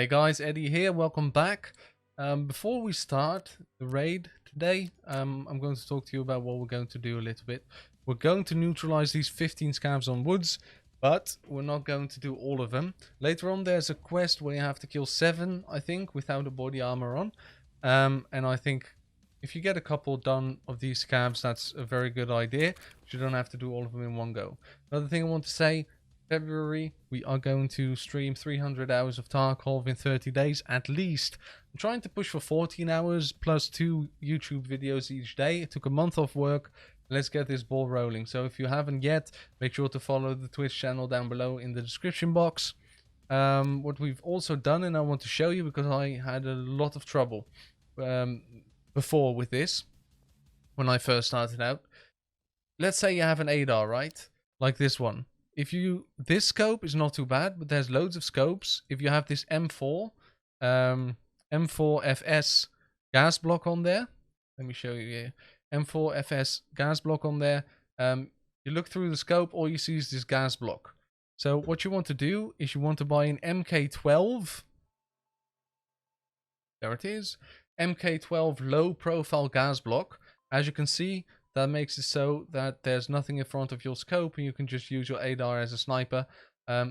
Hey guys, Eddie here, welcome back. Before we start the raid today, I'm going to talk to you about what we're going to do a little bit. We're going to neutralize these 15 scavs on woods, but we're not going to do all of them. Later on there's a quest where you have to kill 7, I think, without a body armor on. And I think if you get a couple done of these scavs, that's a very good idea. But you don't have to do all of them in one go. Another thing I want to say, February, we are going to stream 300 hours of Tarkov in 30 days at least. I'm trying to push for 14 hours plus 2 YouTube videos each day. It took a month off work. Let's get this ball rolling. So if you haven't yet, make sure to follow the Twitch channel down below in the description box. What we've also done, and I want to show you because I had a lot of trouble before with this when I first started out. Let's say you have an ADAR, right? Like this one. This scope is not too bad, but there's loads of scopes. If you have this M4 FS gas block on there, let me show you here. M4 FS gas block on there. You look through the scope, all you see is this gas block. So what you want to do is you want to buy an MK12. There it is. MK12 low profile gas block. As you can see, that makes it so that there's nothing in front of your scope and you can just use your ADAR as a sniper.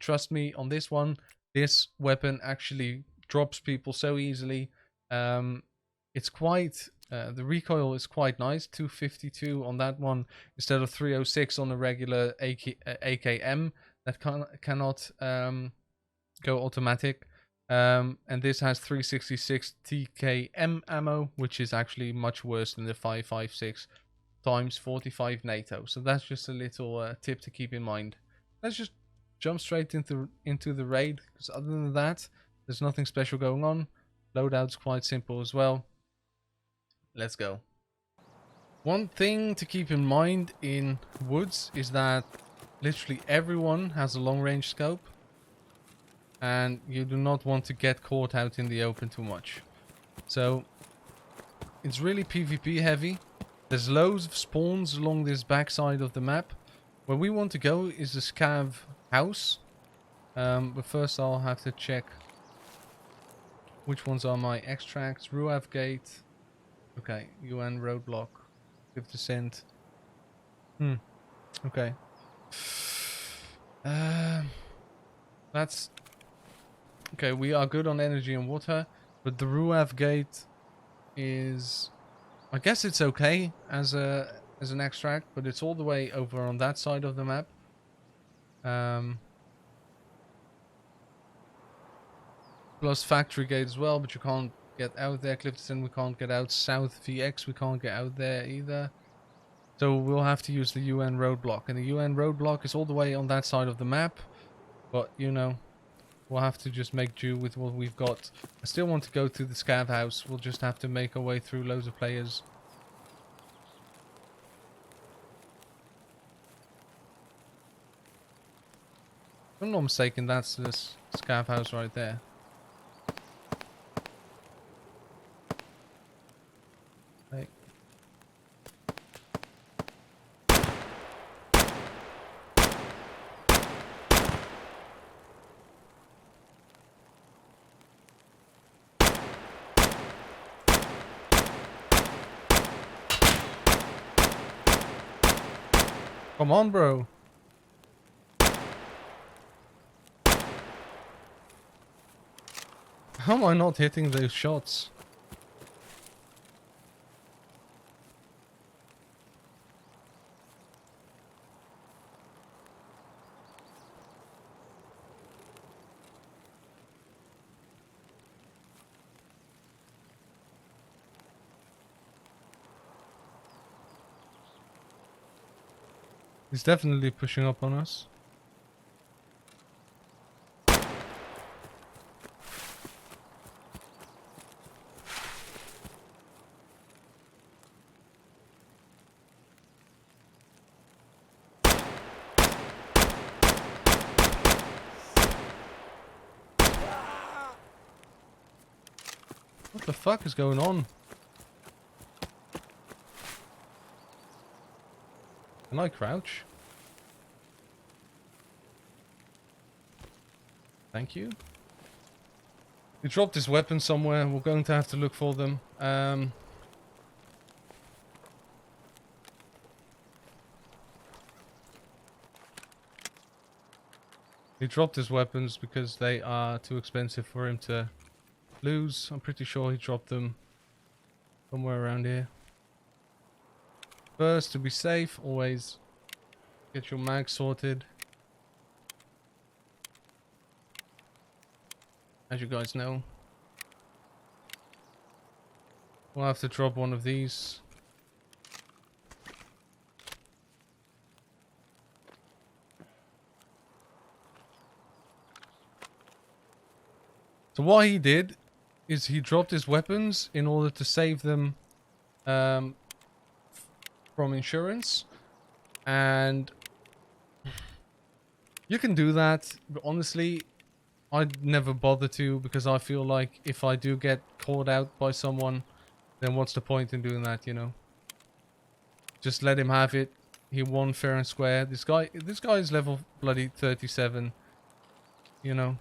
Trust me, on this one, this weapon actually drops people so easily. It's quite, the recoil is quite nice, 252 on that one instead of 306 on the regular AKM that cannot go automatic. And this has 366 TKM ammo, which is actually much worse than the 556 times 45 NATO. So that's just a little tip to keep in mind. Let's just jump straight into the raid, because other than that, there's nothing special going on. Loadout's quite simple as well. Let's go. One thing to keep in mind in woods is that literally everyone has a long range scope, and you do not want to get caught out in the open too much. So it's really PvP heavy. There's loads of spawns along this backside of the map. Where we want to go is the scav house. But first I'll have to check which ones are my extracts. Ruav Gate. Okay, UN roadblock. 50%. Okay. That's... Okay, we are good on energy and water. But the Ruav Gate is... I guess it's okay as an extract, but it's all the way over on that side of the map. Plus Factory Gate as well, but you can't get out there. Clifton, we can't get out. South VX, we can't get out there either. So we'll have to use the UN roadblock. And the UN roadblock is all the way on that side of the map. But, you know, we'll have to just make do with what we've got. I still want to go to the scav house. We'll just have to make our way through loads of players. If I'm not mistaken, that's this scav house right there. Hey. Come on, bro. How am I not hitting those shots? He's definitely pushing up on us. What the fuck is going on? Can I crouch? Thank you. He dropped his weapons somewhere. We're going to have to look for them. He dropped his weapons because they are too expensive for him to lose. I'm pretty sure he dropped them somewhere around here. First, to be safe, always get your mag sorted. As you guys know. We'll have to drop one of these. So what he did is he dropped his weapons in order to save them from insurance. And you can do that, but honestly, I'd never bother to, because I feel like if I do get caught out by someone, then what's the point in doing that, you know? Just let him have it. He won fair and square. This guy is level bloody 37. You know.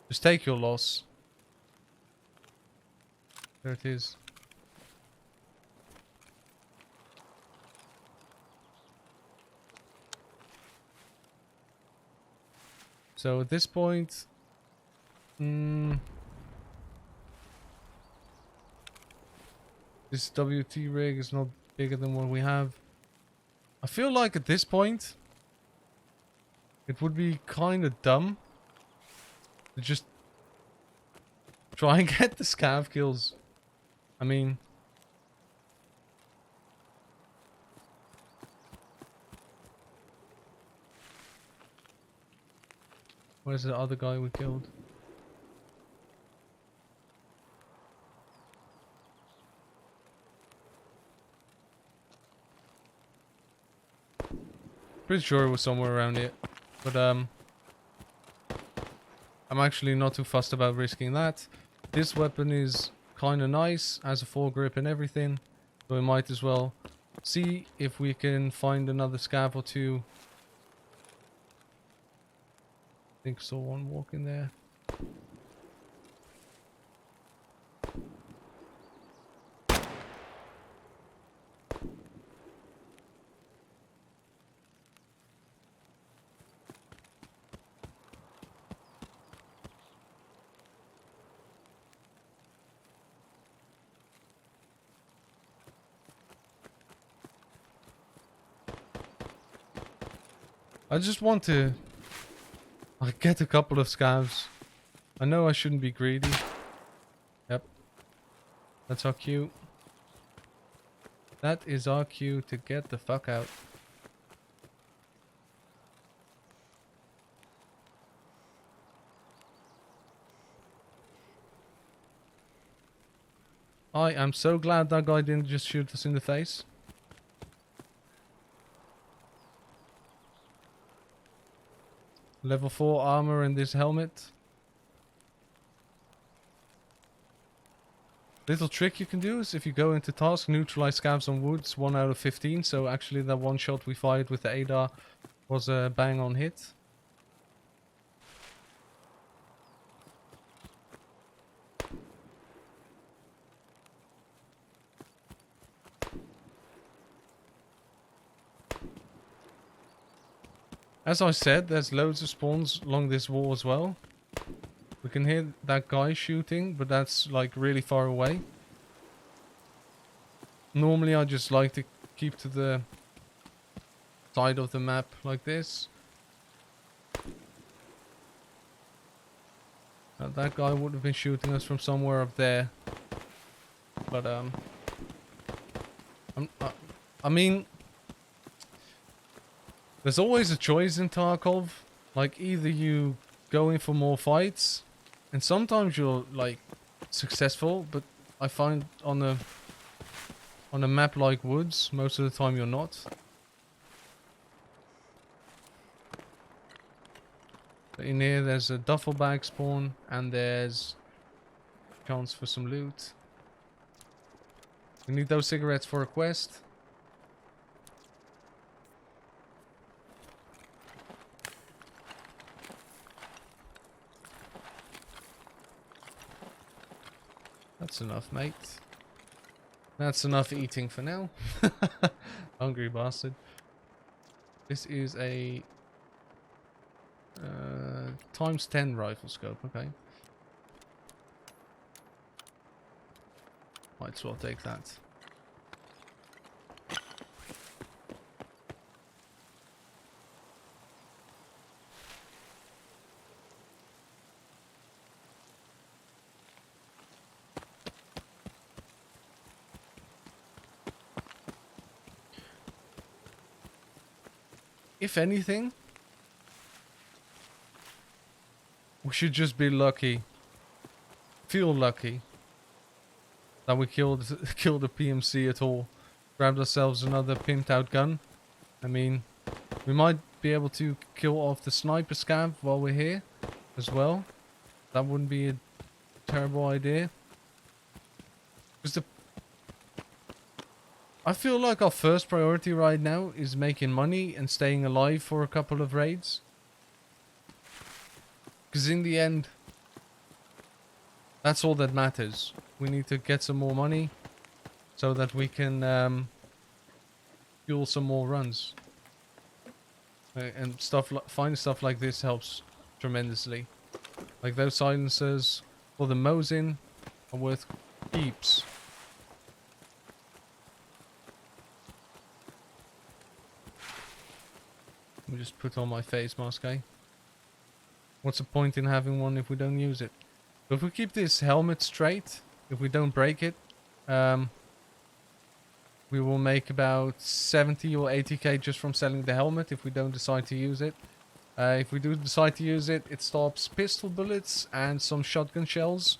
Just take your loss. There it is. So at this point, this WT rig is not bigger than what we have. I feel like at this point, it would be kind of dumb to just try and get the scav kills. I mean, where's the other guy we killed? Pretty sure it was somewhere around here. But I'm actually not too fussed about risking that. This weapon is kind of nice, has a foregrip and everything, so we might as well see if we can find another scav or two. I think I saw one walking there. I just want to get a couple of scavs. I know I shouldn't be greedy. Yep. That's our cue. That is our cue to get the fuck out. I am so glad that guy didn't just shoot us in the face. Level 4 armor and this helmet. Little trick you can do is if you go into task, neutralize scavs on woods 1 out of 15. So actually that one shot we fired with the ADAR was a bang on hit. As I said, there's loads of spawns along this wall as well. We can hear that guy shooting, but that's like really far away. Normally I just like to keep to the side of the map like this. That guy would have been shooting us from somewhere up there. But I mean, there's always a choice in Tarkov. Like, either you go in for more fights, and sometimes you're like successful, but I find on a map like Woods, most of the time you're not. But in here there's a duffel bag spawn, and there's chance for some loot. We need those cigarettes for a quest. That's enough, mate. That's enough eating for now. Hungry bastard. This is a times 10 rifle scope, okay. Might as well take that. If anything, we should just be lucky. Feel lucky that we killed the PMC at all. Grabbed ourselves another pimped out gun. I mean, we might be able to kill off the sniper scav while we're here as well. That wouldn't be a terrible idea. Because I feel like our first priority right now is making money and staying alive for a couple of raids. Because in the end, that's all that matters. We need to get some more money so that we can fuel some more runs. And finding stuff like this helps tremendously. Like those silencers for the Mosin are worth heaps. Let me just put on my face mask, eh? What's the point in having one if we don't use it? But if we keep this helmet straight, if we don't break it, we will make about 70 or 80k just from selling the helmet if we don't decide to use it. If we do decide to use it, it stops pistol bullets and some shotgun shells.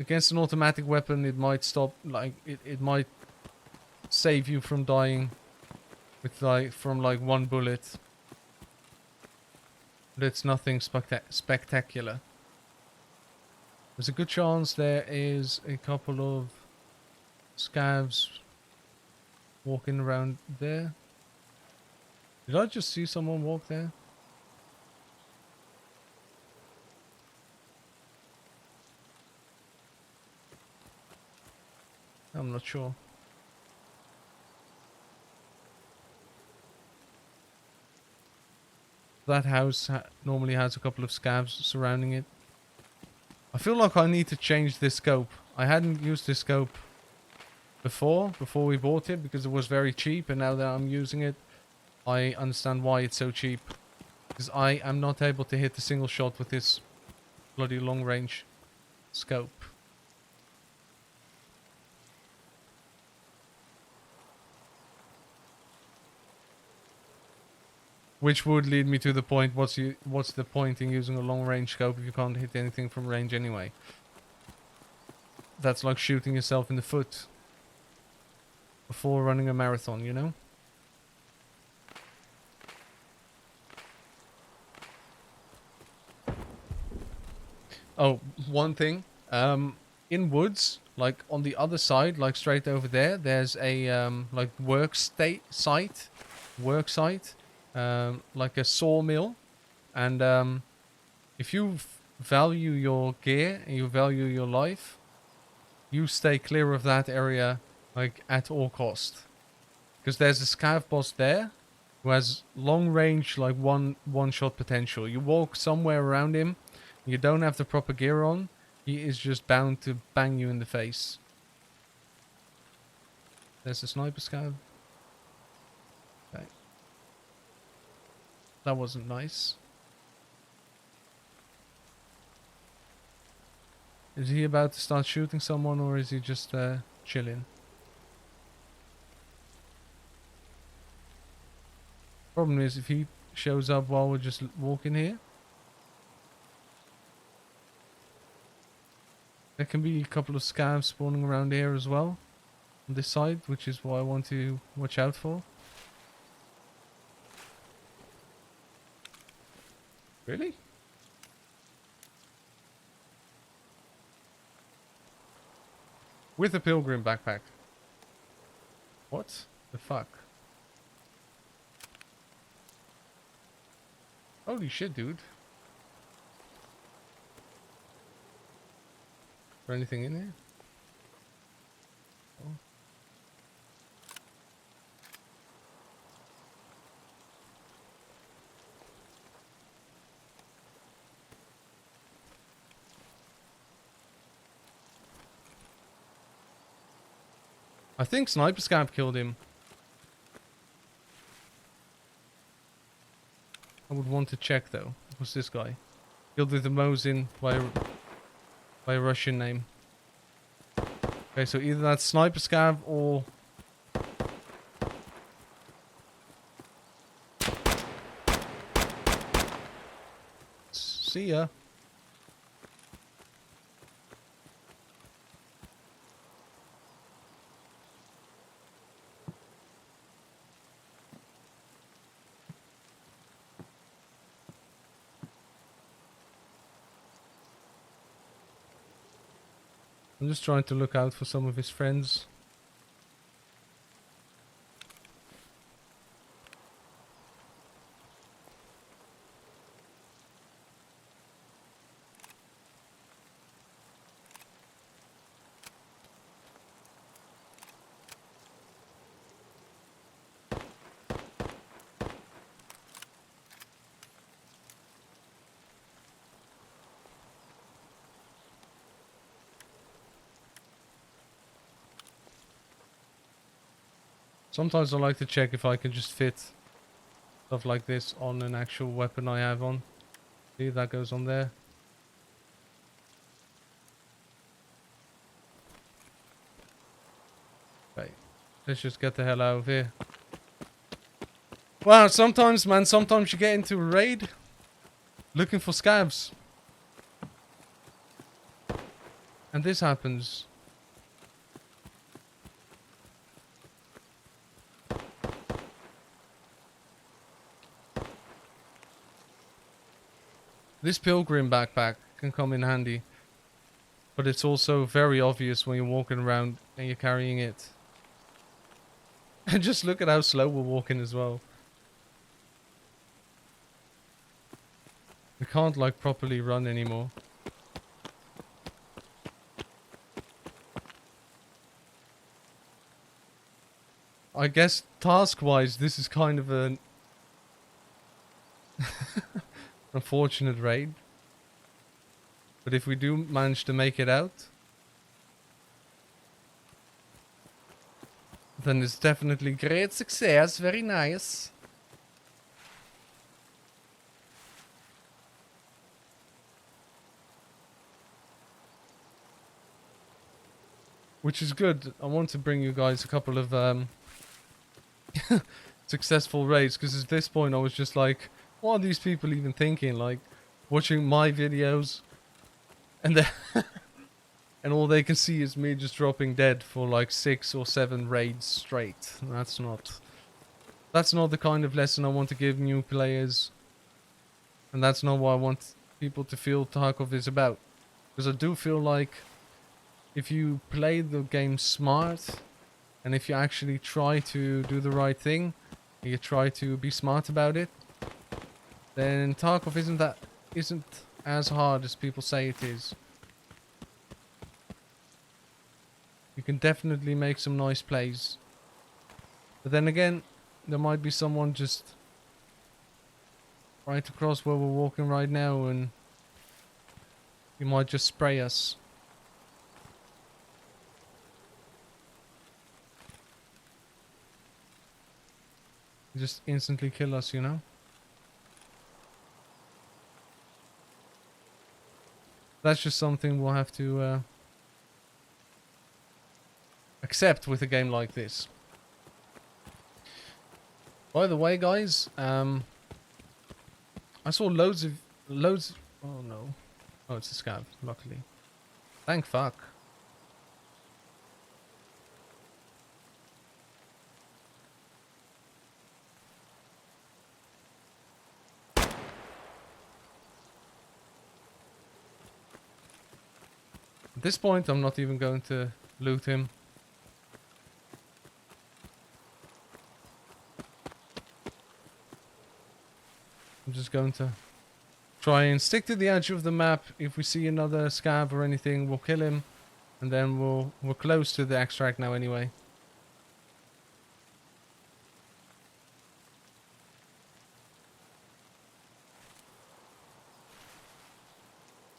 Against an automatic weapon, it might stop, like, it might save you from dying with from one bullet. But it's nothing spectacular. There's a good chance there is a couple of scavs walking around there. Did I just see someone walk there? I'm not sure. That house normally has a couple of scavs surrounding it. I feel like I need to change this scope. I hadn't used this scope before we bought it because it was very cheap, and now that I'm using it, I understand why it's so cheap. Because I am not able to hit a single shot with this bloody long range scope. Which would lead me to the point, what's the point in using a long range scope if you can't hit anything from range anyway? That's like shooting yourself in the foot before running a marathon, you know? Oh, one thing. In woods, like on the other side, like straight over there, there's a like work site, like a sawmill, and if you value your gear and you value your life, you stay clear of that area like at all cost, because there's a scav boss there who has long range, like one shot potential. You walk somewhere around him, you don't have the proper gear on, he is just bound to bang you in the face. There's a sniper scav. Okay. That wasn't nice. Is he about to start shooting someone, or is he just chilling? Problem is, if he shows up while we're just walking here, there can be a couple of scavs spawning around here as well, on this side, which is what I want to watch out for. Really? With a pilgrim backpack. What the fuck? Holy shit, dude. there anything in here? Oh. I think Sniper Scav killed him. I would want to check though. What's this guy? Killed with the Mosin by a Russian name. Okay, so either that's Sniper Scav or... See ya. I'm just trying to look out for some of his friends. Sometimes I like to check if I can just fit stuff like this on an actual weapon I have on. See, that goes on there. Okay, let's just get the hell out of here. Wow, sometimes, man, sometimes you get into a raid looking for scavs. And this happens. This pilgrim backpack can come in handy, but it's also very obvious when you're walking around and you're carrying it. And just look at how slow we're walking as well. We can't like properly run anymore. I guess task-wise this is kind of an unfortunate raid, but if we do manage to make it out, then it's definitely great success. Very nice. Which is good. I want to bring you guys a couple of successful raids, because at this point I was just like, what are these people even thinking? Like, watching my videos, and then and all they can see is me just dropping dead for like 6 or 7 raids straight. That's not the kind of lesson I want to give new players, and that's not what I want people to feel Tarkov is about. Because I do feel like if you play the game smart, and if you actually try to do the right thing, and you try to be smart about it, then Tarkov isn't as hard as people say it is. You can definitely make some nice plays. But then again, there might be someone just right across where we're walking right now, and he might just spray us. Just instantly kill us, you know? That's just something we'll have to accept with a game like this. By the way, guys, I saw loads. Oh no! Oh, it's a scav. Luckily, thank fuck. At this point, I'm not even going to loot him. I'm just going to try and stick to the edge of the map. If we see another scav or anything, we'll kill him. and then we're close to the extract now anyway.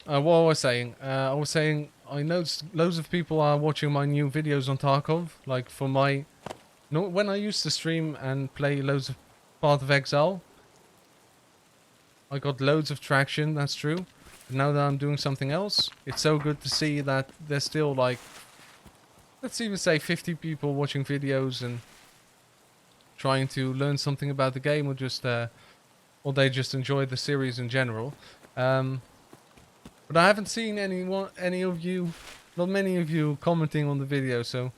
What was I saying? I was saying I noticed loads of people are watching my new videos on Tarkov. Like for my, no, when I used to stream and play loads of Path of Exile, I got loads of traction. That's true. But now that I'm doing something else, it's so good to see that there's still like, let's even say 50 people watching videos and trying to learn something about the game, or just, or they just enjoy the series in general. But I haven't seen any of you, not many of you commenting on the video, so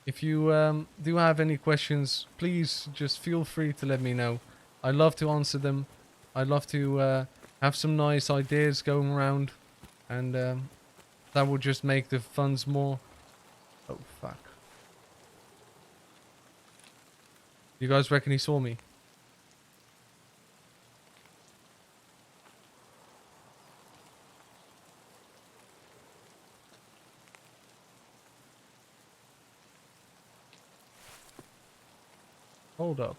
if you do have any questions, please just feel free to let me know. I love to answer them. I love to have some nice ideas going around, and that will just make the funds more... Oh, fuck. You guys reckon he saw me? Hold up.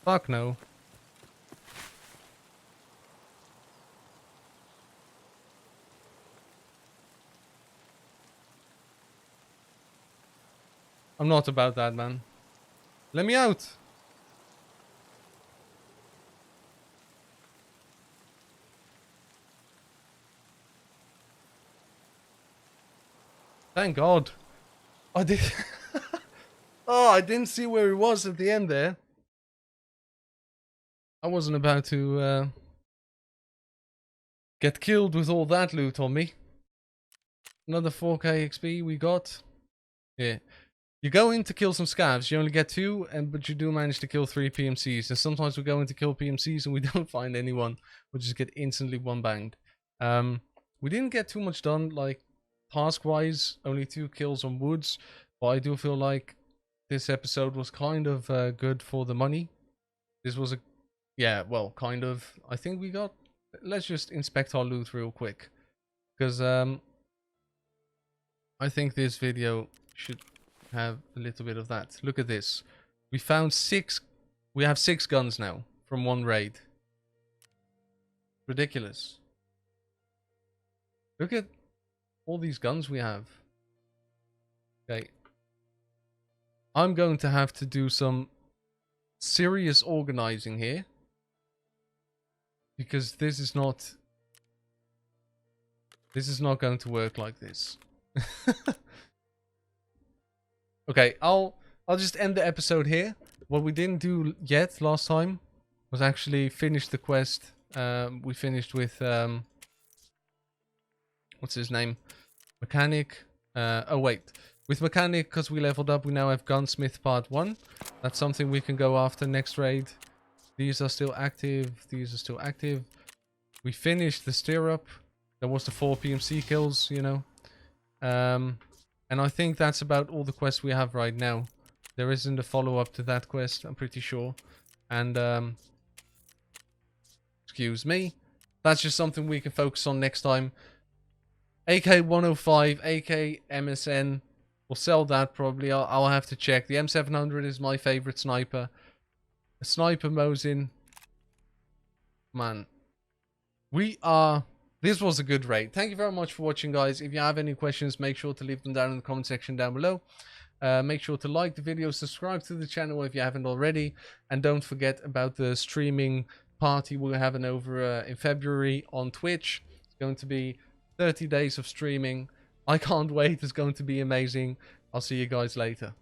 Fuck no. I'm not about that, man. Let me out. Thank God. I did. Oh, I didn't see where he was at the end there. I wasn't about to get killed with all that loot on me. Another 4k XP we got. Yeah. You go in to kill some scavs, you only get 2, but you do manage to kill 3 PMCs. And sometimes we go in to kill PMCs and we don't find anyone. We just get instantly one-banged. We didn't get too much done, like, task-wise. Only 2 kills on woods. But I do feel like this episode was kind of good for the money. This was a... Yeah, well, kind of. I think we got... Let's just inspect our loot real quick. Because I think this video should have a little bit of that. Look at this. We found 6... We have 6 guns now from one raid. Ridiculous. Look at all these guns we have. Okay. I'm going to have to do some serious organizing here. Because this is not going to work like this. Okay, I'll just end the episode here. What we didn't do yet last time was actually finish the quest. We finished with what's his name? Mechanic. Oh wait, with Mechanic, because we leveled up, we now have Gunsmith Part 1. That's something we can go after next raid. These are still active. These are still active. We finished the stirrup. There was the 4 PMC kills, you know. And I think that's about all the quests we have right now. There isn't a follow-up to that quest, I'm pretty sure. And, excuse me. That's just something we can focus on next time. AK-105, AK MSN. We'll sell that probably. I'll have to check. The M700 is my favorite sniper. A sniper Mosin. Man. This was a good raid. Thank you very much for watching, guys. If you have any questions, make sure to leave them down in the comment section down below. Make sure to like the video, subscribe to the channel if you haven't already, and don't forget about the streaming party we're having over in February on Twitch. It's going to be 30 days of streaming. I can't wait. It's going to be amazing. I'll see you guys later.